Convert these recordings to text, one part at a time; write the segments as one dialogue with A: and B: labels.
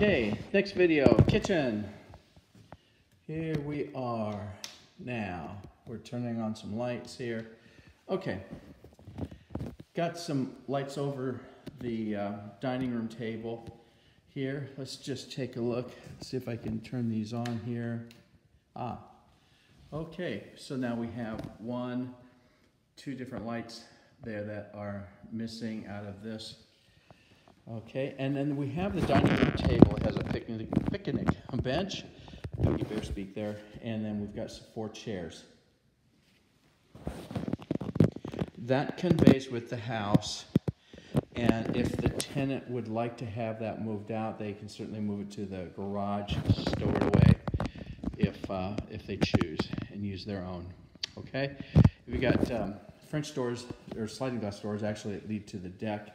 A: Okay, next video, kitchen. Here we are now. We're turning on some lights here. Okay, got some lights over the dining room table here. Let's just take a look, see if I can turn these on here. Okay, so now we have two different lights there that are missing out of this. Okay, and then we have the dining room table. It has a picnic bench, Piggy Bear speak there, and then we've got 4 chairs. That conveys with the house, and if the tenant would like to have that moved out, they can certainly move it to the garage, stow it away, if they choose, and use their own. Okay, we got French doors, or sliding glass doors, actually that lead to the deck.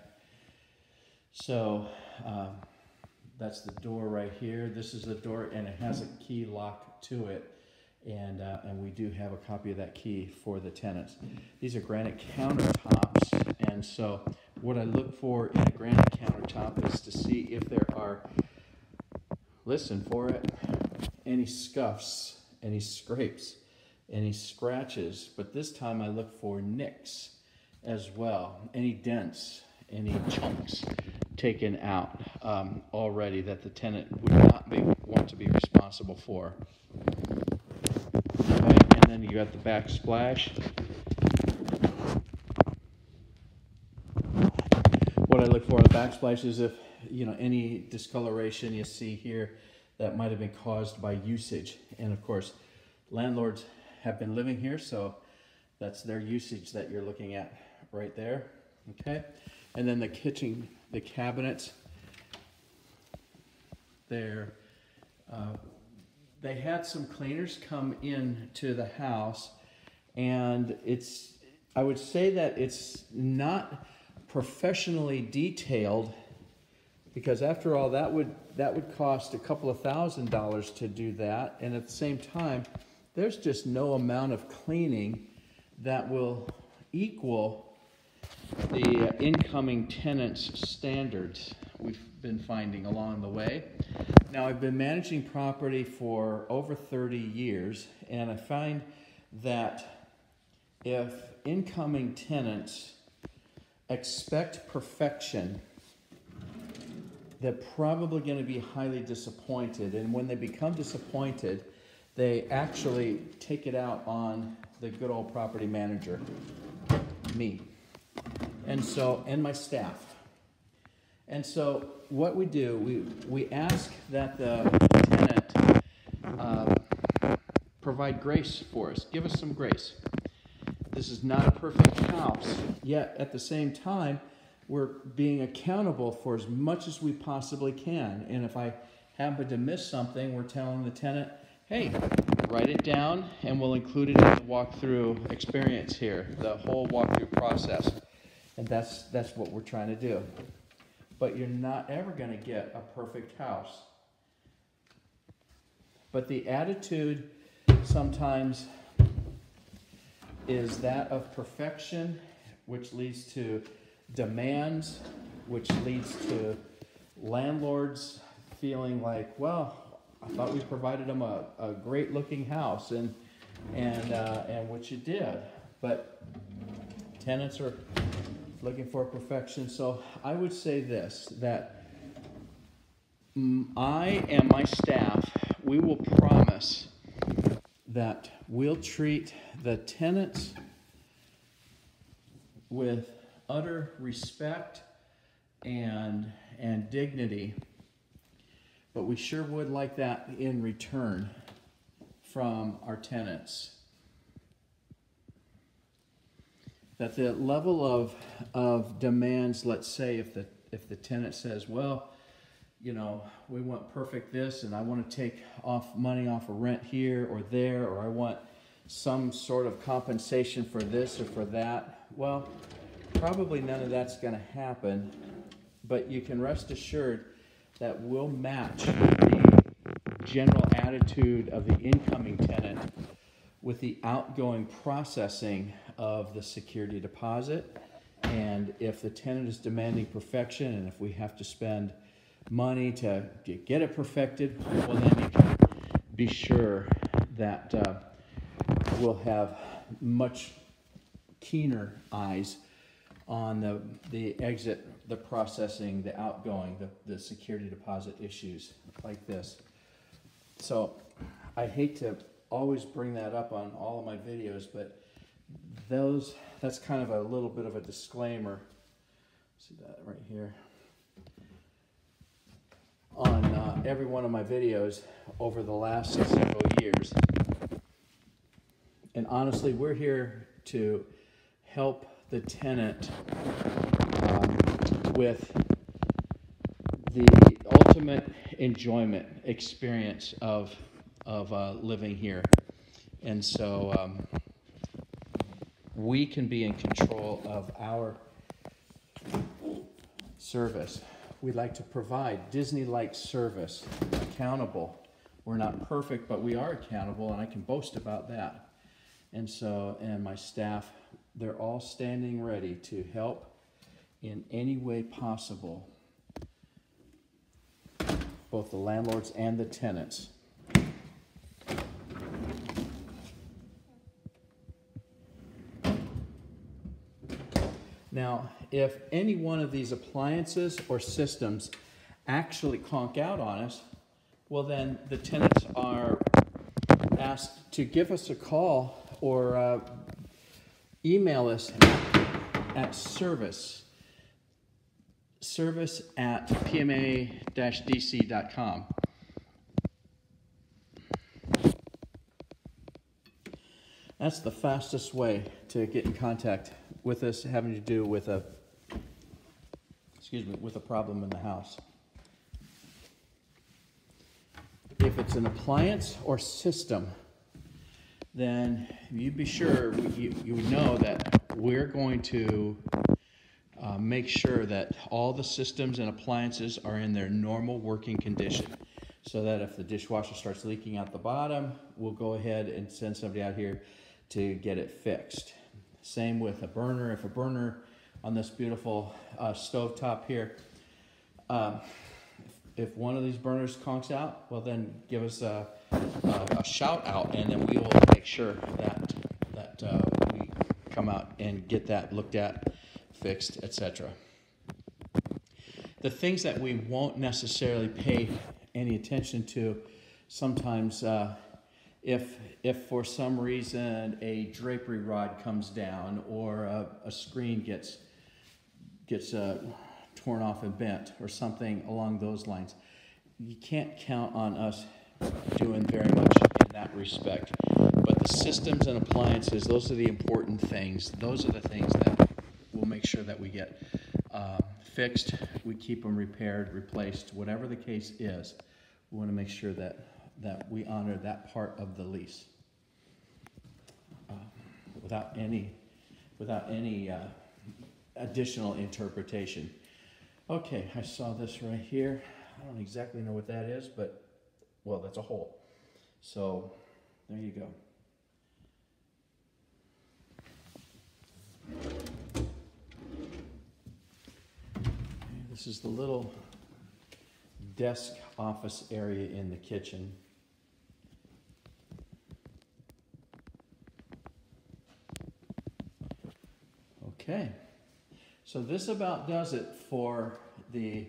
A: So that's the door right here. This is the door, and it has a key lock to it, and we do have a copy of that key for the tenants. These are granite countertops, and so what I look for in a granite countertop is to see if there are, listen for it, any scuffs, any scrapes, any scratches, but this time I look for nicks as well, any dents, any chunks taken out already that the tenant would not want to be responsible for. Okay, and then you got the backsplash. What I look for in the backsplash is if, any discoloration you see here that might have been caused by usage. And of course, landlords have been living here, so that's their usage that you're looking at right there. Okay, and then the kitchen, the cabinets, there, they had some cleaners come in to the house, and I would say that it's not professionally detailed, because after all, that would cost a couple of $1,000s to do that, and at the same time, there's just no amount of cleaning that will equal the incoming tenants' standards we've been finding along the way. Now, I've been managing property for over 30 years, and I find that if incoming tenants expect perfection, they're probably going to be highly disappointed, and when they become disappointed, they actually take it out on the good old property manager, me. And my staff. And so what we do, we ask that the tenant provide grace for us. Give us some grace. This is not a perfect house, yet at the same time, we're being accountable for as much as we possibly can. And if I happen to miss something, we're telling the tenant, hey, write it down, and we'll include it in the walkthrough experience here, the whole walkthrough process. And that's what we're trying to do. But you're not ever going to get a perfect house. But the attitude sometimes is that of perfection, which leads to demands, which leads to landlords feeling like, well, I thought we provided them a great looking house, and what you did. But tenants are looking for perfection. So I would say this, that I and my staff, we will promise that we'll treat the tenants with utter respect and dignity, but we sure would like that in return from our tenants. That the level of demands, let's say if the tenant says, well, we want perfect this, and I want to take money off of rent here or there, or I want some sort of compensation for this or for that, well, probably none of that's going to happen, but you can rest assured that we'll match the general attitude of the incoming tenant with the outgoing processing of the security deposit. And if the tenant is demanding perfection, and if we have to spend money to get it perfected, well then you can be sure that we'll have much keener eyes on the exit, the processing, the outgoing, the security deposit issues like this. So I hate to always bring that up on all of my videos, but that's kind of a little bit of a disclaimer. See that right here? On every one of my videos over the last several years. And honestly, we're here to help the tenant with the ultimate enjoyment experience of living here. And so we can be in control of our service. We like to provide Disney-like service, accountable. We're not perfect, but we are accountable, and I can boast about that. And so, and my staff, they're all standing ready to help in any way possible, both the landlords and the tenants. Now, if any one of these appliances or systems actually conk out on us, well then the tenants are asked to give us a call or email us at service@pma-dc.com. That's the fastest way to get in contact with us having to do with a problem in the house. If it's an appliance or system, then you be sure you know that we're going to make sure that all the systems and appliances are in their normal working condition, so that if the dishwasher starts leaking out the bottom, we'll go ahead and send somebody out here to get it fixed. Same with a burner. If a burner on this beautiful stovetop here, if one of these burners conks out, well then give us a shout out, and then we will make sure that we come out and get that looked at, fixed, etc. The things that we won't necessarily pay any attention to sometimes, if for some reason a drapery rod comes down or a screen gets torn off and bent or something along those lines, you can't count on us doing very much in that respect. But the systems and appliances, those are the important things. Those are the things that we'll make sure that we get fixed, we keep them repaired, replaced, whatever the case is. We want to make sure that we honor that part of the lease without any additional interpretation. Okay, I saw this right here. I don't exactly know what that is, but, well, that's a hole. So, there you go. This is the little desk office area in the kitchen. Okay, so this about does it for the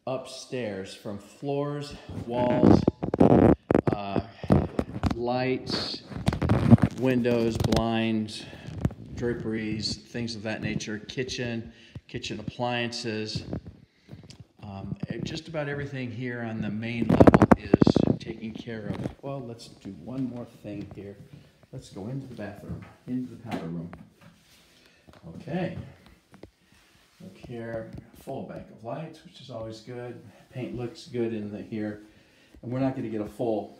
A: upstairs, from floors, walls, lights, windows, blinds, draperies, things of that nature, kitchen appliances. Just about everything here on the main level is taken care of. Well, let's do one more thing here. Let's go into the bathroom, into the powder room. Okay. Look here, full bank of lights, which is always good. Paint looks good in here. And we're not going to get a full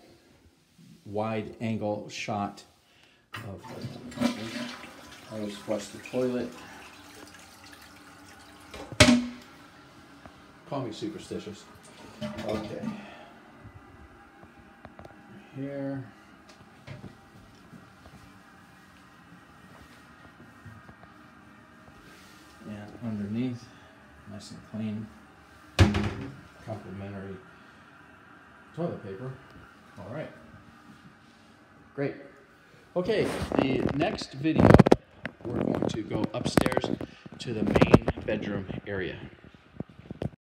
A: wide angle shot of the, I always flush the toilet. Call me superstitious. Okay. Here. And underneath, nice and clean. complimentary toilet paper. All right. Great. Okay, the next video, we're going to go upstairs to the main bedroom area.